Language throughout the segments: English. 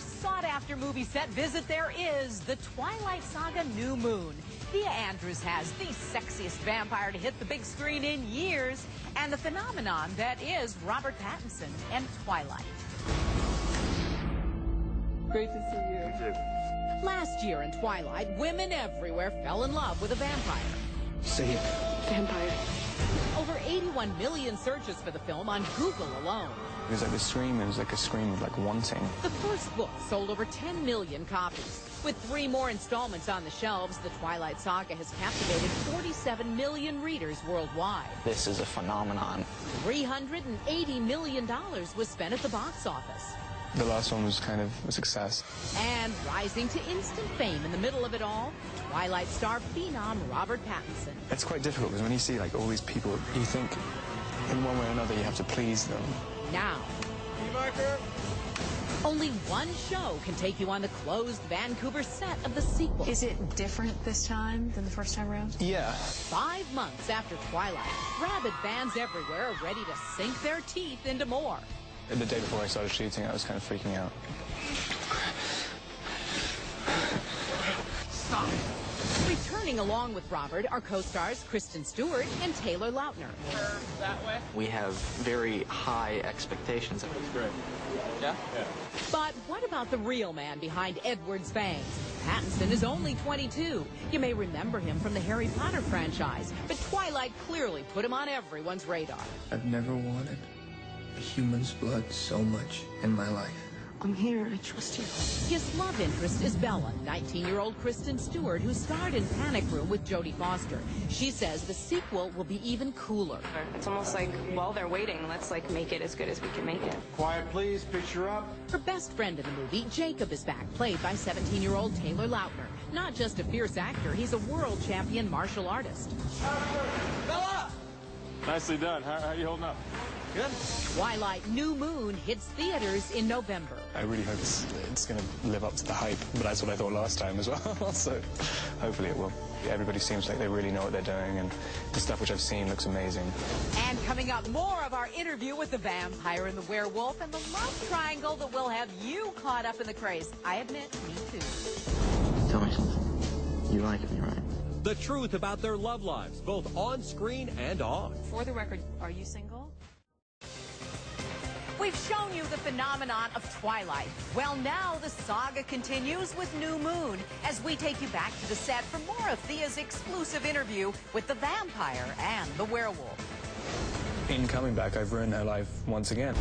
most sought-after movie set visit there is, the Twilight Saga New Moon. Thea Andrews has the sexiest vampire to hit the big screen in years, and the phenomenon that is Robert Pattinson and Twilight. Great to see you. You too. Last year in Twilight, women everywhere fell in love with a vampire. See, Vampire. Over 81 million searches for the film on Google alone. it was like the scream. It was like a scream of like wanting. The first book sold over 10 million copies. With 3 more installments on the shelves, the Twilight Saga has captivated 47 million readers worldwide. This is a phenomenon. $380 million was spent at the box office. The last one was kind of a success. And rising to instant fame in the middle of it all, Twilight star phenom Robert Pattinson. It's quite difficult because when you see like all these people, you think in one way or another you have to please them. Now, only one show can take you on the closed Vancouver set of the sequel. Is it different this time than the first time around? Yeah. 5 months after Twilight, rabid fans everywhere are ready to sink their teeth into more. The day before I started shooting, I was kind of freaking out. Stop. Returning along with Robert are co-stars Kristen Stewart and Taylor Lautner. That way? We have very high expectations. That's great. Yeah? Yeah. But what about the real man behind Edward's fangs? Pattinson is only 22. You may remember him from the Harry Potter franchise, but Twilight clearly put him on everyone's radar. I've never wanted a human's blood so much in my life. I'm here. I trust you. His love interest is Bella, 19-year-old Kristen Stewart, who starred in Panic Room with Jodie Foster. She says the sequel will be even cooler. It's almost like, while they're waiting, let's make it as good as we can make it. Quiet, please. Picture up. Her best friend in the movie, Jacob, is back, played by 17-year-old Taylor Lautner. Not just a fierce actor, he's a world champion martial artist. Bella! Nicely done. How are you holding up? Good. Twilight New Moon hits theaters in November. I really hope it's going to live up to the hype, but that's what I thought last time as well, so hopefully it will. Everybody seems like they really know what they're doing, and the stuff which I've seen looks amazing. And coming up, more of our interview with the vampire and the werewolf and the love triangle that will have you caught up in the craze. I admit, me too. Tell me something. You like me, right? The truth about their love lives, both on screen and off. For the record, are you single? We've shown you the phenomenon of Twilight. Well, now the saga continues with New Moon as we take you back to the set for more of Thea's exclusive interview with the vampire and the werewolf. In coming back, I've ruined her life once again.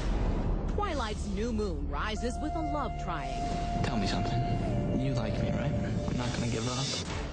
Twilight's New Moon rises with a love triangle. Tell me something. You like me, right? I'm not gonna give up.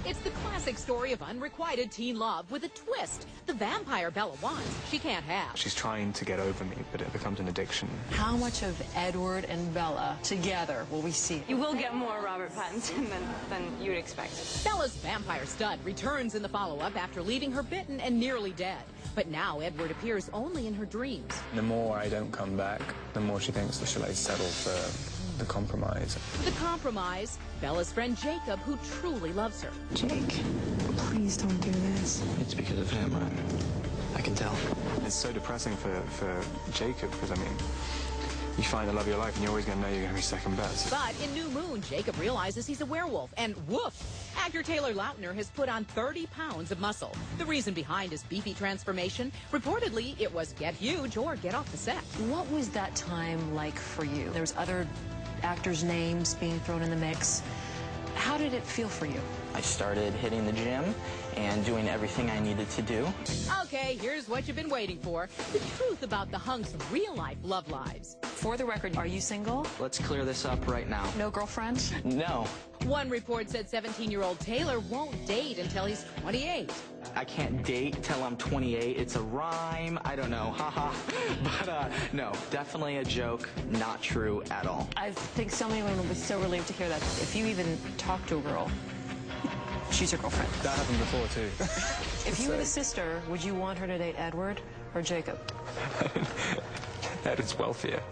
It's the classic story of unrequited teen love with a twist. The vampire Bella wants, she can't have. She's trying to get over me, but it becomes an addiction. How much of Edward and Bella together will we see? You will get more Robert Pattinson than you would expect. Bella's vampire stud returns in the follow-up after leaving her bitten and nearly dead. But now Edward appears only in her dreams. The more I don't come back, the more she thinks that she'll settle for the compromise. The compromise, Bella's friend Jacob, who truly loves her. Jake, please don't do this. It's because of him, right? I can tell. It's so depressing for Jacob, because, I mean, you find the love of your life and you're always going to know you're going to be second best. But in New Moon, Jacob realizes he's a werewolf, and woof! Actor Taylor Lautner has put on 30 pounds of muscle. The reason behind his beefy transformation, reportedly, it was get huge or get off the set. What was that time like for you? There's other actors' names being thrown in the mix. How did it feel for you? I started hitting the gym and doing everything I needed to do. Okay, here's what you've been waiting for. The truth about the hunks' real-life love lives. For the record, are you single? Let's clear this up right now. No girlfriend? No. One report said 17-year-old Taylor won't date until he's 28. I can't date till I'm 28. It's a rhyme. I don't know. Haha. But no, definitely a joke. Not true at all. I think so many women would be so relieved to hear that. If you even talk to a girl, she's your girlfriend. That happened before, too. If you were the sister, would you want her to date Edward or Jacob? Edward's wealthier.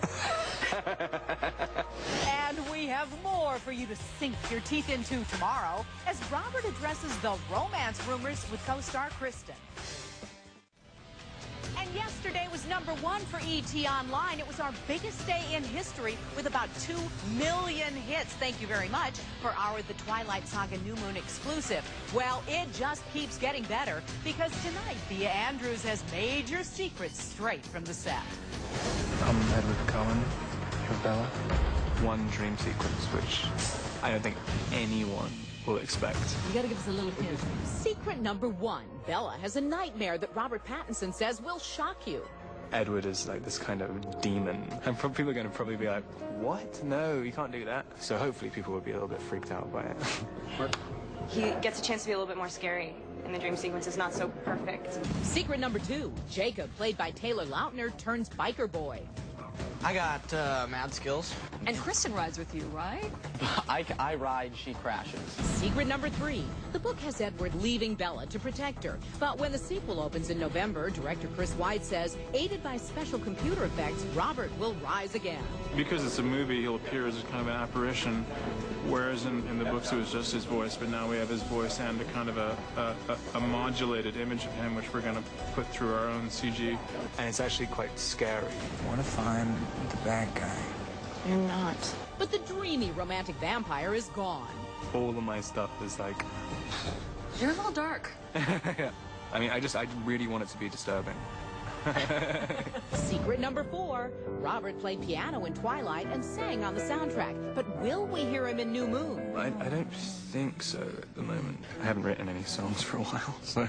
And we have more for you to sink your teeth into tomorrow as Robert addresses the romance rumors with co-star Kristen. And yesterday was #1 for ET Online. It was our biggest day in history with about 2 million hits. Thank you very much for our The Twilight Saga New Moon exclusive. Well, it just keeps getting better because tonight Thea Andrews has major secrets straight from the set. I'm Edward Cullen, for Bella. One dream sequence, which I don't think anyone will expect. You gotta give us a little hint. Secret #1. Bella has a nightmare that Robert Pattinson says will shock you. Edward is like this kind of demon. And people are going to probably be like, what? No, you can't do that. So hopefully people will be a little bit freaked out by it. He gets a chance to be a little bit more scary, and the dream sequence is not so perfect. Secret #2. Jacob, played by Taylor Lautner, turns biker boy. I got mad skills. And Kristen rides with you, right? I ride, she crashes. Secret #3. The book has Edward leaving Bella to protect her. But when the sequel opens in November, director Chris White says, aided by special computer effects, Robert will rise again. Because it's a movie, he'll appear as kind of an apparition, whereas in the books it was just his voice, but now we have his voice and a kind of a modulated image of him, which we're going to put through our own CG. And it's actually quite scary. What if I'm the bad guy? You're not. But the dreamy romantic vampire is gone. All of my stuff is like... You're a little dark. Yeah. I mean, I really want it to be disturbing. Secret #4. Robert played piano in Twilight and sang on the soundtrack. But will we hear him in New Moon? I don't think so at the moment. I haven't written any songs for a while, so...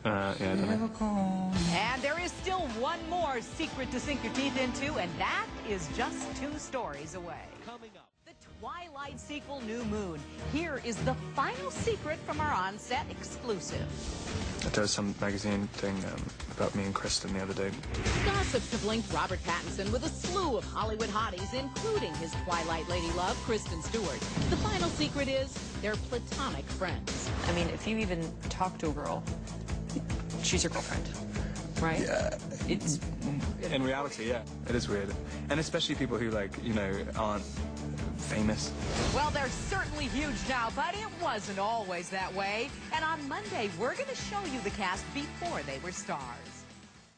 yeah, I don't know. And there is still one more secret to sink your teeth into, and that is just 2 stories away. Coming up. The Twilight sequel, New Moon. Here is the final secret from our on-set exclusive. There was some magazine thing about me and Kristen the other day. Gossips have linked Robert Pattinson with a slew of Hollywood hotties, including his Twilight lady love, Kristen Stewart. The final secret is they're platonic friends. I mean, if you even talk to a girl, she's your girlfriend, right? Yeah. It's... In reality, yeah. It is weird. And especially people who, like, you know, aren't famous. Well, they're certainly huge now, but it wasn't always that way. And on Monday, we're going to show you the cast before they were stars.